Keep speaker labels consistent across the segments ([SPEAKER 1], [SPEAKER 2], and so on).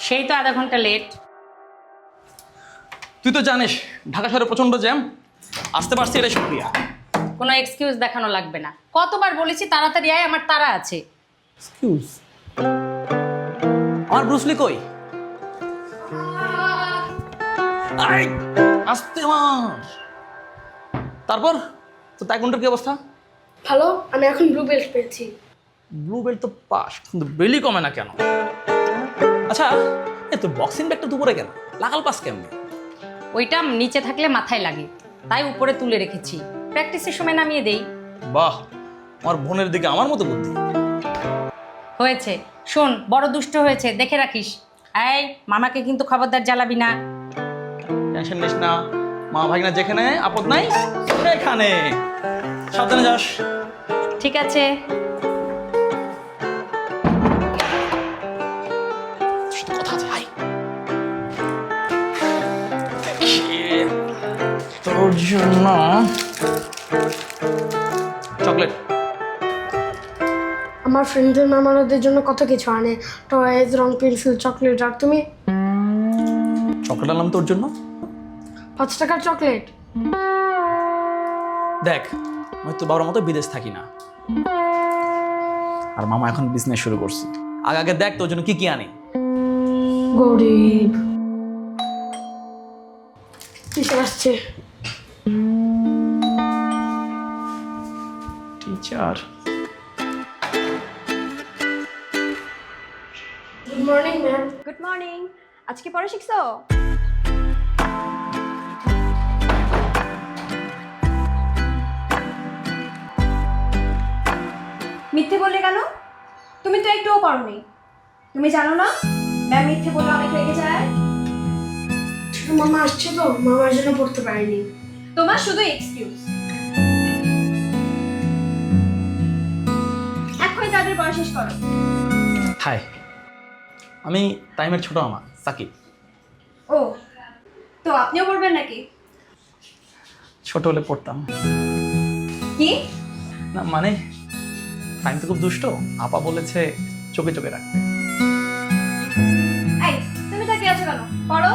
[SPEAKER 1] সেই তো আধা ঘন্টা লেট।
[SPEAKER 2] তুই তো জানিস ঢাকা শহরে প্রচন্ড জ্যাম, আসতে পারছি এটাই শুক্রিয়া।
[SPEAKER 1] কোনো এক্সকিউজ দেখানো লাগবে না, কতবার বলেছি তাড়াতাড়ি আয়, আমার তাড়া আছে।
[SPEAKER 2] এক্সকিউজ? আমার ব্রুসলি কই? আই আসতে মার। তারপর তো তাইকোন্ডোর কি অবস্থা?
[SPEAKER 3] ভালো, আমি এখন ব্লু বেল্ট পেয়েছি।
[SPEAKER 2] ব্লু বেল্ট তো পাস, কিন্তু বেলি কমে না কেন? আচ্ছা এ তোর বক্সিং ব্যাগটা দুপুরে কেন লাগাল পাস কেমনি?
[SPEAKER 1] ওইটা নিচে থাকলে মাথায় লাগে, তাই উপরে তুলে রেখেছি, প্র্যাকটিসের সময় নামিয়ে দেই।
[SPEAKER 2] বাহ, আমার বোনের দিকে আমার মতো বুদ্ধি।
[SPEAKER 1] হয়েছে, শোন বড় দুষ্ট হয়েছে, দেখে রাখিস। এই মামাকে কিন্তু খবরদার জ্বালাবি না।
[SPEAKER 2] টেনশন নিস না, মা ভাগনা যেখানে আপদ নাই সেখানে। সাবধানে যাস।
[SPEAKER 1] ঠিক আছে।
[SPEAKER 2] কথা আছে ভাই। তোর জন্য চকলেট।
[SPEAKER 3] আমার ফ্রেন্ডদের মামারদের জন্য কত কিছু আনে, টয়েস, রং পেন্সিল, চকলেট। আর তুমি?
[SPEAKER 2] চকলেট আনলাম তোর জন্য।
[SPEAKER 3] 5 টাকার চকলেট?
[SPEAKER 2] দেখ আমি তোর বাবার মতো বিদেশ থাকি না, আর মামা এখন বিজনেস শুরু করছে। আগে আগে দেখ তোর জন্য কি কি আনি।
[SPEAKER 3] গরিব। টিচার আসছে।
[SPEAKER 2] Teacher?
[SPEAKER 3] Good morning ma'am.
[SPEAKER 4] Good morning. আজকে পড়া শিখছো? মিথ্যে বললে কেন? তুমি তো একটুও পড়োনি। তুমি জানো না ম্যাম মিথ্যে বললে অনেক রেগে যায়।
[SPEAKER 3] মামা আসছে তো, মামার জন্য পড়তে পারিনি।
[SPEAKER 4] তোমার শুধু এক্সকিউজ। এখনই তাদের পড়া শেষ করো।
[SPEAKER 2] হাই, আমি টাইমের ছোট মামা সাকিব।
[SPEAKER 4] ও, তো আপনিও পড়বেন নাকি?
[SPEAKER 2] ছোট হলে পড়তাম
[SPEAKER 4] কি?
[SPEAKER 2] না, মানে টাইম তো খুব দুষ্ট, আপা বলেছে চোখে চোখে রাখতে।
[SPEAKER 4] এই তুমি তাকিয়ে আছো কেন? পড়ো।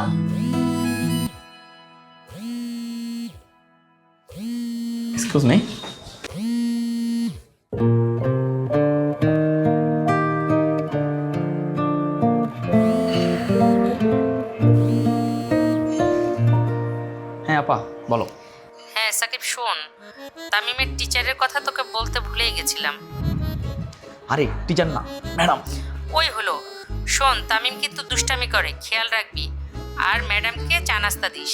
[SPEAKER 2] Excuse me. হ্যাঁ আপা বলো।
[SPEAKER 1] হ্যাঁ সাকিব শোন, তামিমের টিচারের কথা তোকে বলতে ভুলেই গেছিলাম।
[SPEAKER 2] আরে টিচার না, ম্যাডাম।
[SPEAKER 1] ওই হলো, শোন তামিম কিন্তু দুষ্টামি করে, খেয়াল রাখবি। আর ম্যাডামকে চা নাস্তা দিস।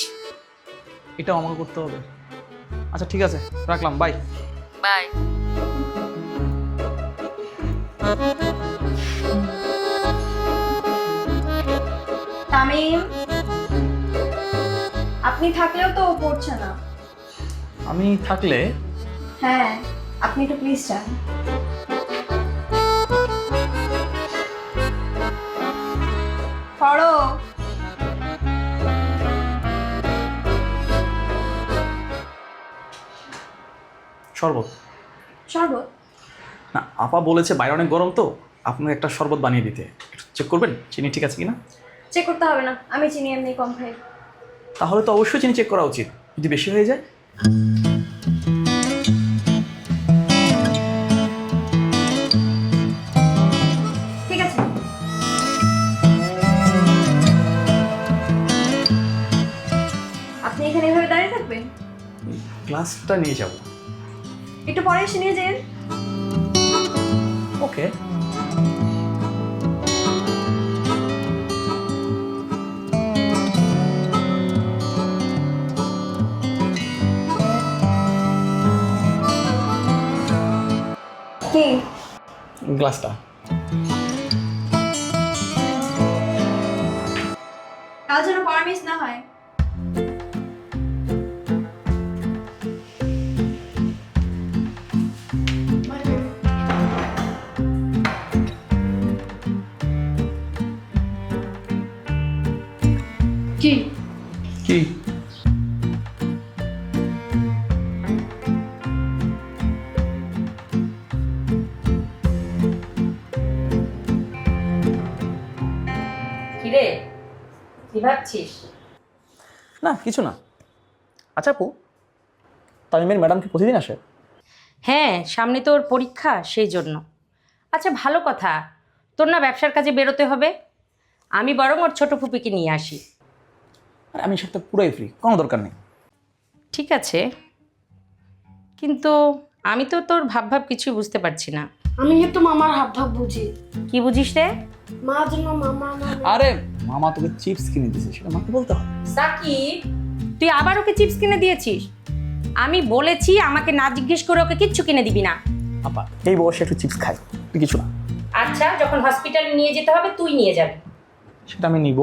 [SPEAKER 2] এটাও আমাকে করতে হবে? আচ্ছা ঠিক আছে, রাখলাম, বাই।
[SPEAKER 1] বাই।
[SPEAKER 4] তামিম, আপনি থাকলেও তো ও পড়ছে না।
[SPEAKER 2] আমি থাকলে?
[SPEAKER 4] হ্যাঁ, আপনি একটু প্লিজ যান। পড়ো।
[SPEAKER 2] শরবত?
[SPEAKER 4] শরবত?
[SPEAKER 2] না, আপা বলেছে বাইরে অনেক গরম, তো আপনাকে একটা শরবত বানিয়ে দিতে। চেক করবেন চিনি ঠিক আছে কিনা?
[SPEAKER 4] চেক করতে হবে না, আমি চিনি এমনি কম খাই।
[SPEAKER 2] তাহলে তো অবশ্যই চিনি চেক করা উচিত, যদি বেশি হয়ে যায়।
[SPEAKER 4] ঠিক আছে। আপনি এখানে এভাবে দাঁড়িয়ে থাকবেন?
[SPEAKER 2] গ্লাসটা নিয়ে যাব।
[SPEAKER 4] একটু পরে এসে নিয়ে যান।
[SPEAKER 2] ওকে।
[SPEAKER 4] কি?
[SPEAKER 2] গ্লাসটা।
[SPEAKER 4] কাল যেন পড়া মিস না হয়।
[SPEAKER 3] কি?
[SPEAKER 2] কি?
[SPEAKER 1] কিরে কি ভাবছিস?
[SPEAKER 2] না কিছু না। আচ্ছা আপু, তামিমের ম্যাডাম কি প্রতিদিন আসে?
[SPEAKER 1] হ্যাঁ, সামনে তো ওর পরীক্ষা, সেই জন্য। আচ্ছা ভালো কথা, তোর না ব্যবসার কাজে বেরোতে হবে, আমি বরং ওর ছোট ফুপিকে নিয়ে আসি।
[SPEAKER 2] আরে আমি সপ্তাহে পুরোই ফ্রি, কোনো দরকার নেই।
[SPEAKER 1] ঠিক আছে, কিন্তু আমি তো তোর ভাব কিছুই বুঝতে পারছি না।
[SPEAKER 3] আমি কিন্তু মামার হাব ভাব বুঝি।
[SPEAKER 1] কি বুঝিস রে?
[SPEAKER 3] মা যেন মামা
[SPEAKER 2] আরে মামা তোকে চিপস কিনে দিয়েছে, সেটা মাকে বলতে হবে।
[SPEAKER 1] সাকিব, তুই আবার ওকে চিপস কিনে দিয়েছিস? আমি বলেছি আমাকে না জিজ্ঞেস করে ওকে কিচ্ছু কিনে দিবি না।
[SPEAKER 2] আপা এই বয়সে একটু চিপস খাই, তুই কিছু না।
[SPEAKER 1] আচ্ছা, যখন হসপিটালে নিয়ে যেতে হবে তুই নিয়ে যাবি।
[SPEAKER 2] সেটা আমি নিব,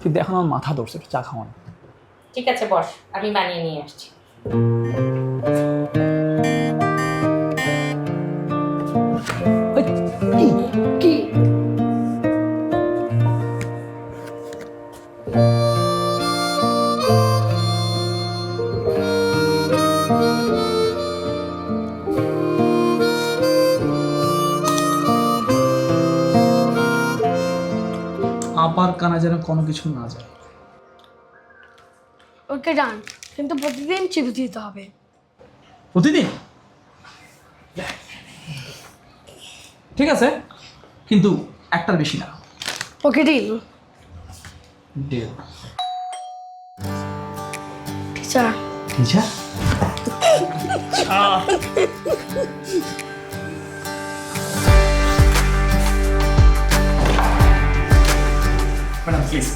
[SPEAKER 2] কিন্তু এখন আমার মাথা ধরছে, একটু চা খাওয়া না।
[SPEAKER 1] ঠিক আছে বস, আমি বানিয়ে নিয়ে আসছি।
[SPEAKER 3] কি
[SPEAKER 2] আপার কানে যেন কোনো কিছু না যায়।
[SPEAKER 3] ওকে ডান, কিন্তু প্রতিদিন চিপস দিতে হবে।
[SPEAKER 2] প্রতিদিন? ঠিক আছে, কিন্তু একটার বেশি না।
[SPEAKER 3] Okay deal.
[SPEAKER 2] Deal.
[SPEAKER 3] Teacher
[SPEAKER 2] teacher? Madam please.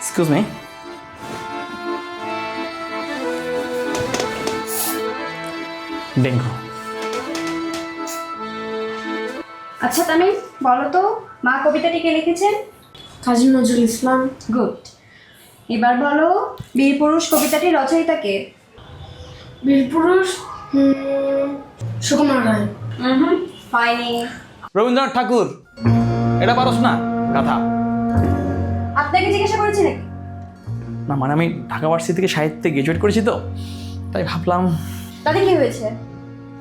[SPEAKER 2] Excuse me. Dengue.
[SPEAKER 4] আচ্ছা তামিম, বলো তো মা কবিতাটি কে লিখেছেন?
[SPEAKER 3] কাজী নজরুল ইসলাম।
[SPEAKER 4] গুড। এবার বলো বীর পুরুষ কবিতাটির রচয়িতা কে?
[SPEAKER 3] বীরপুরুষ সুকুমার রায়।
[SPEAKER 4] হয়নি।
[SPEAKER 2] রবীন্দ্রনাথ ঠাকুর। এটা পারস না কথা?
[SPEAKER 4] আপনাকে জিজ্ঞাসা করেছি নাকি?
[SPEAKER 2] না মানে আমি ঢাকা ভার্সিটি থেকে সাহিত্যে গ্রাজুয়েট করেছি তো, তাই ভাবলাম।
[SPEAKER 4] তাতে কি হয়েছে?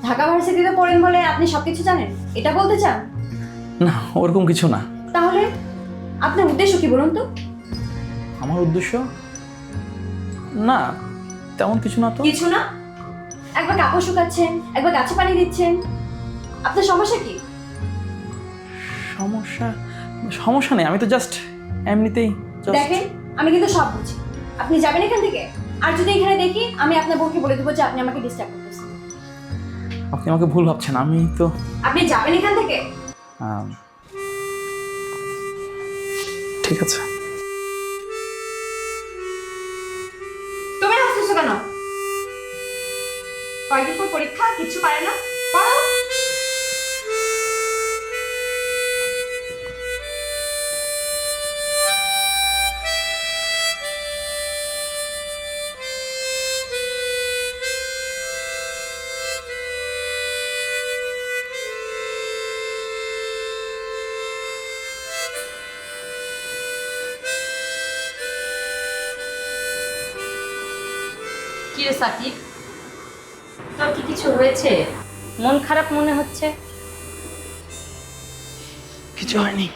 [SPEAKER 4] ঢাকা ভার্সিটিতে পড়েন বলে আপনি সবকিছু জানেন, এটা বলতে চান?
[SPEAKER 2] না ওরকম কিছু না।
[SPEAKER 4] তাহলে আপনার উদ্দেশ্য কি বলুন তো?
[SPEAKER 2] আমার উদ্দেশ্য না তেমন কিছু না তো।
[SPEAKER 4] কিছু না? একবার কাপড় শুকাচ্ছেন, একবার গাছে পানি দিচ্ছেন, আপনার সমস্যা কি?
[SPEAKER 2] সমস্যা সমস্যা নেই, আমি তো জাস্ট এমনিতেই
[SPEAKER 4] দেখেন, আমি কিন্তু সব বুঝি। আপনি যাবেন এখান থেকে? আর যদি এখানে দেখি, আমি আপনার বোনকে বলে দেবো যে আপনি আমাকে ডিস্টার্ব করতেছেন।
[SPEAKER 2] আপনি আমাকে ভুল ভাবছেন, আমি তো
[SPEAKER 4] আপনি যাবেন এখান থেকে?
[SPEAKER 2] ঠিক আছে।
[SPEAKER 4] তুমি হাসতেছো কেন? কয়দিন পর পরীক্ষা, কিছু পারে না, পড়ো।
[SPEAKER 1] কি রে সাকিব, তোর কি কিছু হয়েছে? মন খারাপ মনে হচ্ছে।
[SPEAKER 2] কিছু হয়নি।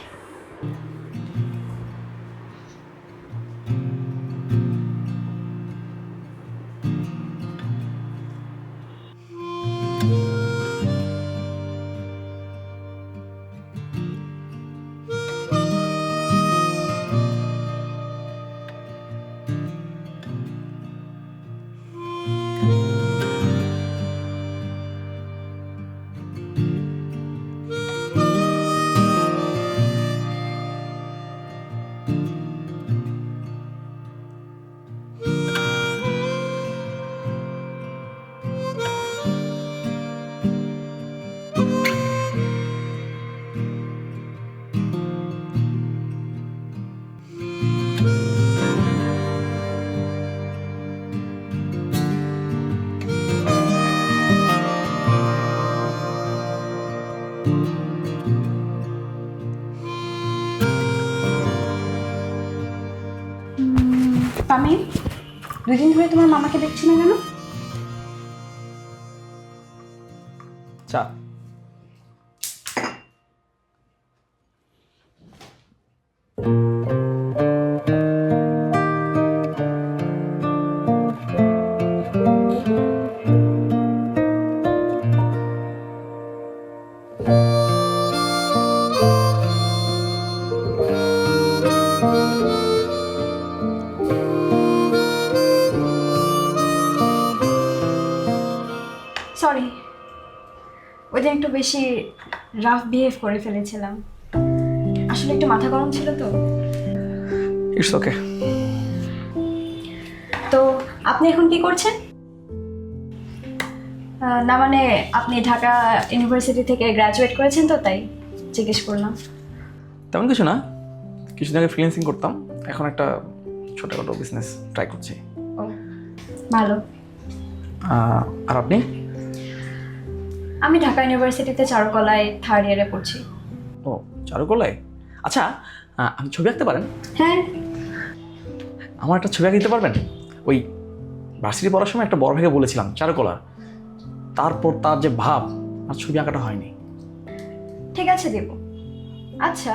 [SPEAKER 4] 2 দিন ধরে তোমার মামাকে দেখছি না কেন?
[SPEAKER 2] চা।
[SPEAKER 4] সরি, ওই দিন একটু বেশি রাফ বিহেভ করে ফেলেছিলাম। আসলে একটু মাথা গরম ছিল তো।
[SPEAKER 2] It's okay.
[SPEAKER 4] তো আপনি এখন কি করছেন? না মানে আপনি ঢাকা ইউনিভার্সিটি থেকে গ্র্যাজুয়েট করেছেন তো, তাই জিজ্ঞেস করলাম।
[SPEAKER 2] তেমন কিছু না, কিছুদিন আগে ফ্রিল্যান্সিং করতাম, এখন একটা ছোটখাটো বিজনেস ট্রাই করছি।
[SPEAKER 4] ও ভালো।
[SPEAKER 2] আর আপনি?
[SPEAKER 4] আমি ঢাকা ইউনিভার্সিটিতে চারুকলায় 3rd ইয়ারে পড়ছি।
[SPEAKER 2] ও, চারুকলায়। আচ্ছা, আপনি ছবি আঁকতে পারেন?
[SPEAKER 4] হ্যাঁ।
[SPEAKER 2] আমার একটা ছবি আঁকে দিতে পারবেন? ওই ভার্সিটি পড়ার সময় একটা বড় ভাইকে বলেছিলাম চারুকলা, তারপর তার যে ভাব আর ছবি আঁকাটা হয়নি।
[SPEAKER 4] ঠিক আছে, দেব। আচ্ছা,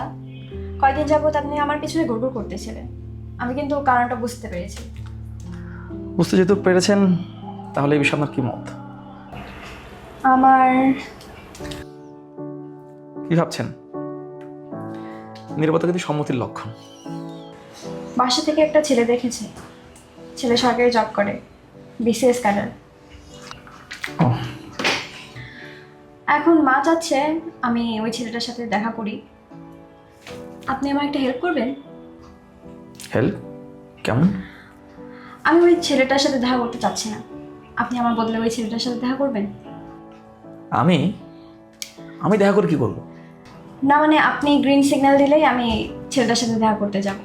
[SPEAKER 4] কয়দিন যাবত আপনি আমার পিছনে ঘুরঘুর করতেছিলেন, আমি কিন্তু কারণটা বুঝতে পেরেছি।
[SPEAKER 2] বুঝতে যেহেতু পেরেছেন, তাহলে এই বিষয়ে আপনার কি মত?
[SPEAKER 4] আমার
[SPEAKER 2] কি ভাবছেন? নিরাপত্তা কিন্তু সম্মতির লক্ষণ।
[SPEAKER 4] বাসা থেকে একটা ছেলে দেখেছি, ছেলে সরকারি জব করে, বিসিএস ক্যাডার।
[SPEAKER 2] ও,
[SPEAKER 4] এখন মা চাচ্ছে আমি ওই ছেলেটার সাথে দেখা করি। আপনি আমার একটা হেল্প করবেন?
[SPEAKER 2] হেল্প? কেমন?
[SPEAKER 4] আমি ওই ছেলেটার সাথে দেখা করতে চাচ্ছি না, আপনি আমার বদলে ওই ছেলেটার সাথে দেখা করবেন?
[SPEAKER 2] আমি আমি দেখা করে কি করবো?
[SPEAKER 4] না মানে আপনি গ্রিন সিগন্যাল দিলেই আমি ছেলেটার সাথে দেখা করতে যাব।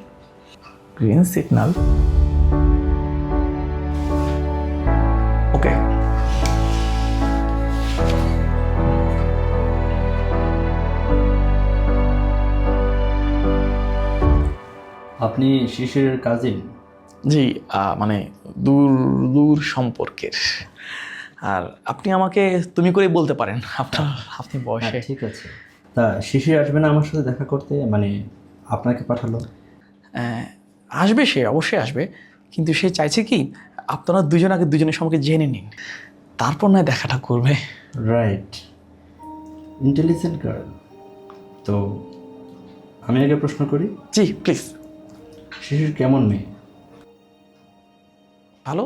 [SPEAKER 2] Green signal? ওকে।
[SPEAKER 5] আপনি শিশিরের কাজিন?
[SPEAKER 2] জি, মানে দূর দূর সম্পর্কের। আর আপনি আমাকে তুমি করেই বলতে পারেন, আপনি বয়সে।
[SPEAKER 5] হ্যাঁ, ঠিক আছে। তা শিশির আসবে না আমার সাথে দেখা করতে, মানে আপনাকে পাঠালো?
[SPEAKER 2] আসবে, সে অবশ্যই আসবে, কিন্তু সে চাইছে কি আপনারা দুজন আগে দুজনের সম্পর্কে জেনে নিন, তারপর নয় দেখাটা করবে।
[SPEAKER 5] Right, intelligent girl. তো আমি আগে প্রশ্ন করি।
[SPEAKER 2] জি প্লিজ।
[SPEAKER 5] শিশির কেমন মেয়ে?
[SPEAKER 2] ভালো,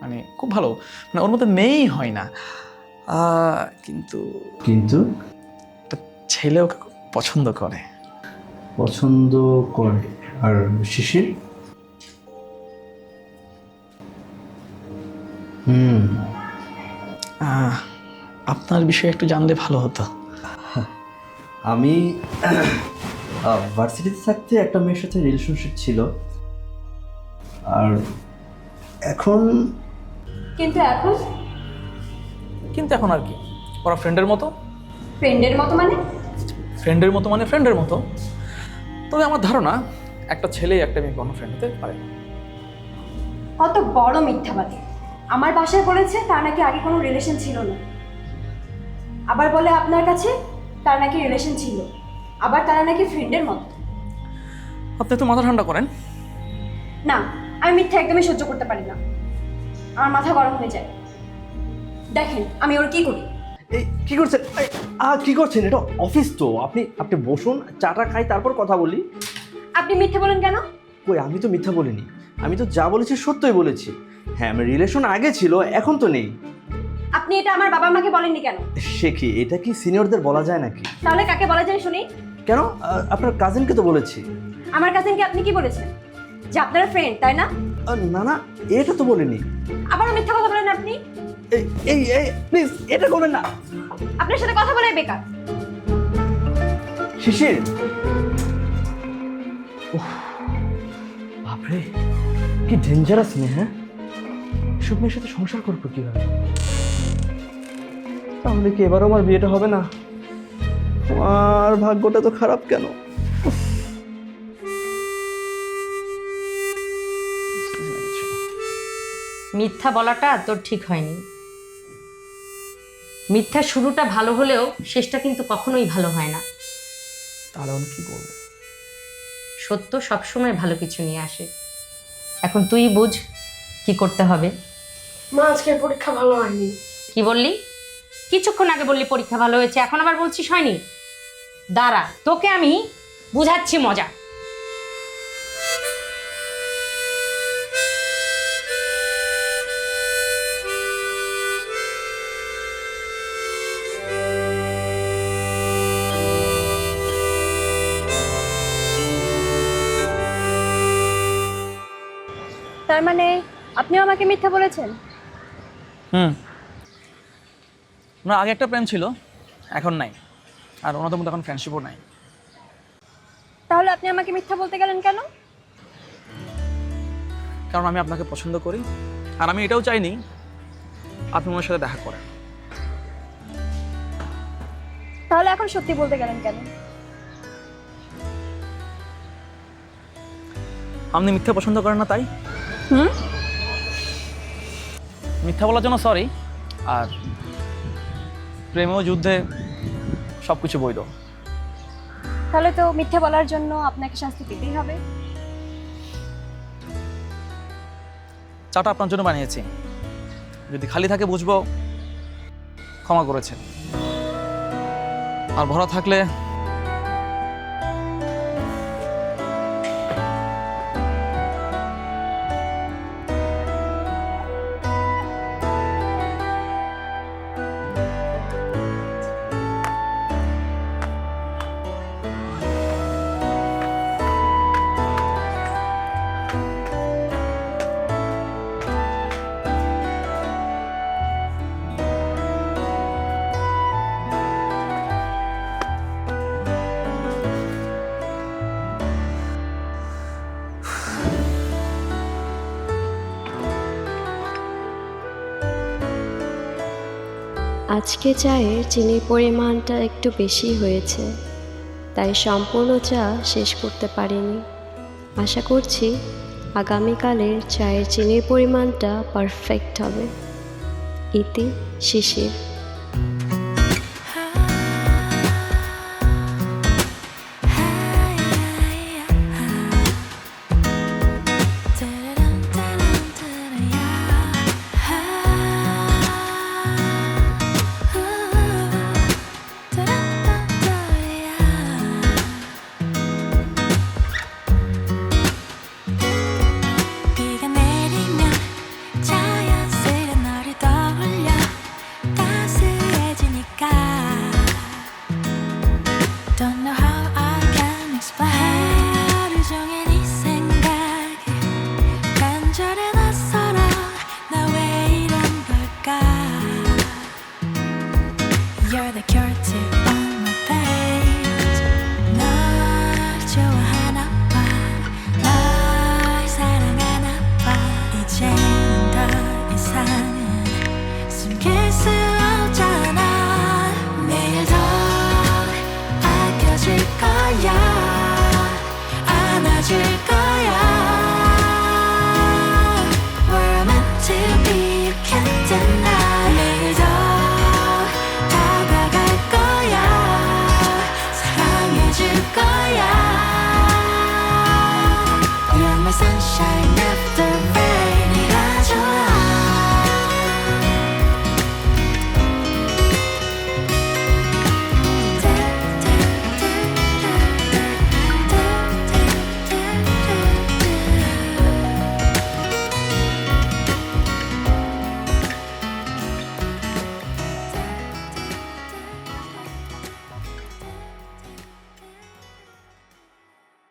[SPEAKER 2] মানে খুব ভালো, মানে ওর মধ্যে মেয়েই হয় না। কিন্তু
[SPEAKER 5] কিন্তু
[SPEAKER 2] একটা ছেলে ওকে খুব পছন্দ করে।
[SPEAKER 5] পছন্দ করে? আর শিশির?
[SPEAKER 2] আপনার বিষয়ে একটু জানলে ভালো হতো।
[SPEAKER 5] আমি ভার্সিটিতে থাকতে একটা মেয়ের সাথে রিলেশনশিপ ছিল, আর এখন
[SPEAKER 4] কিন্তু এখন?
[SPEAKER 2] কিন্তু এখন আর কি, ওরা ফ্রেন্ডের মতো।
[SPEAKER 4] ফ্রেন্ডের মতো মানে?
[SPEAKER 2] ফ্রেন্ডের মতো মানে ফ্রেন্ডের মতো। তবে আমার ধারণা একটা ছেলে একটা মেয়ে কোনো ফ্রেন্ড হতে পারে না।
[SPEAKER 4] কত বড় মিথ্যাবাদী! আমার বাসায় বলেছে তার নাকি আগে কোনো রিলেশন ছিল না, আবার বলে আপনার কাছে তার নাকি রিলেশন ছিল, আবার তারা নাকি ফ্রেন্ডের মতো।
[SPEAKER 2] আপনি তো মাথা ঠান্ডা করেন।
[SPEAKER 4] না, আমি মিথ্যা একদমই সহ্য করতে পারি না, আমার মাথা গরম হয়ে যায়। দেখেন আমি ওর কি করি।
[SPEAKER 5] এই কি করছেন? কি করছেন? এটা অফিস তো, আপনি আপনি বসুন, চাটা খাই, তারপর কথা বলি।
[SPEAKER 4] আপনি মিথ্যে বলেন কেন?
[SPEAKER 5] কই, আমি তো মিথ্যা বলিনি, আমি তো যা বলেছি সত্যই বলেছি। হ্যাঁ, আমার রিলেশন আগে ছিল, এখন তো নেই।
[SPEAKER 4] আপনি এটা আমার বাবা মাকে বলেননি কেন?
[SPEAKER 5] সে কি, এটা কি সিনিয়রদের বলা যায় নাকি?
[SPEAKER 4] তাহলে কাকে বলা যায় শুনি?
[SPEAKER 5] কেন, আপনার কাজিনকে তো বলেছি।
[SPEAKER 4] আমার কাজিনকে আপনি কি বলেছেন? যে আপনারা ফ্রেন্ড, তাই না?
[SPEAKER 5] না না, এটা তো বলিনি।
[SPEAKER 4] আবারও মিথ্যা কথা বলেন আপনি।
[SPEAKER 5] এই এই এই প্লিজ এটা করবেন না।
[SPEAKER 4] আপনার সাথে কথা বলে বেকার।
[SPEAKER 5] শিশির, বাপরে কি ডেঞ্জারাস মেয়ে। হ্যাঁ, এসব মেয়ের সাথে সংসার করবো কিভাবে? তাহলে কি এবারও আমার বিয়েটা হবে না? আমার ভাগ্যটা তো খারাপ কেন?
[SPEAKER 1] মিথ্যা বলাটা তোর ঠিক হয়নি। মিথ্যা শুরুটা ভালো হলেও শেষটা কিন্তু কখনোই ভালো হয় না।
[SPEAKER 2] তাহলে আমি কি করবো?
[SPEAKER 1] সত্য সবসময় ভালো কিছু নিয়ে আসে। এখন তুই বুঝ কি করতে হবে।
[SPEAKER 3] মা আজকের পরীক্ষা ভালো হয়নি।
[SPEAKER 1] কি বললি? কিছুক্ষণ আগে বললি পরীক্ষা ভালো হয়েছে, এখন আবার বলছিস হয়নি। দাঁড়া, তোকে আমি বুঝাচ্ছি মজা।
[SPEAKER 4] তার মানে আপনিও আমাকে মিথ্যা বলেছেন?
[SPEAKER 2] ওনার আগে একটা প্রেম ছিল, এখন নাই। আর ওনাদের মধ্যে এখন ফ্রেন্ডশিপও নাই।
[SPEAKER 4] তাহলে আপনি আমাকে মিথ্যা বলতে গেলেন কেন?
[SPEAKER 2] কারণ আমি আপনাকে পছন্দ করি, আর আমি এটাও চাইনি আপনি ওনার সাথে দেখা করেন।
[SPEAKER 4] তাহলে এখন সত্যি বলতে গেলেন কেন?
[SPEAKER 2] আপনি মিথ্যা পছন্দ করেন না তাই।
[SPEAKER 4] হুম?
[SPEAKER 2] মিথ্যা বলার জন্য সরি। আর প্রেম ও যুদ্ধে সব কিছু বৈধ।
[SPEAKER 4] তাহলে তো মিথ্যা বলার জন্য আপনাকে শাস্তি পেতেই হবে।
[SPEAKER 2] চাটা আপনার জন্য বানিয়েছি, যদি খালি থাকে বুঝবো ক্ষমা করেছেন, আর ভরা থাকলে
[SPEAKER 6] আজকে চায়ের চিনির পরিমাণটা একটু বেশি হয়েছে, তাই সম্পূর্ণ চা শেষ করতে পারিনি। আশা করছি আগামীকালের চায়ের চিনির পরিমাণটা পারফেক্ট হবে। ইতি শিশির।
[SPEAKER 7] 비가 내리면 자연스레 너를 떠올려 따스해지니까 Don't know how I can explain 하루 종일 네 생각에 간절해 낯설어 나 왜 이런 걸까 You're the cure to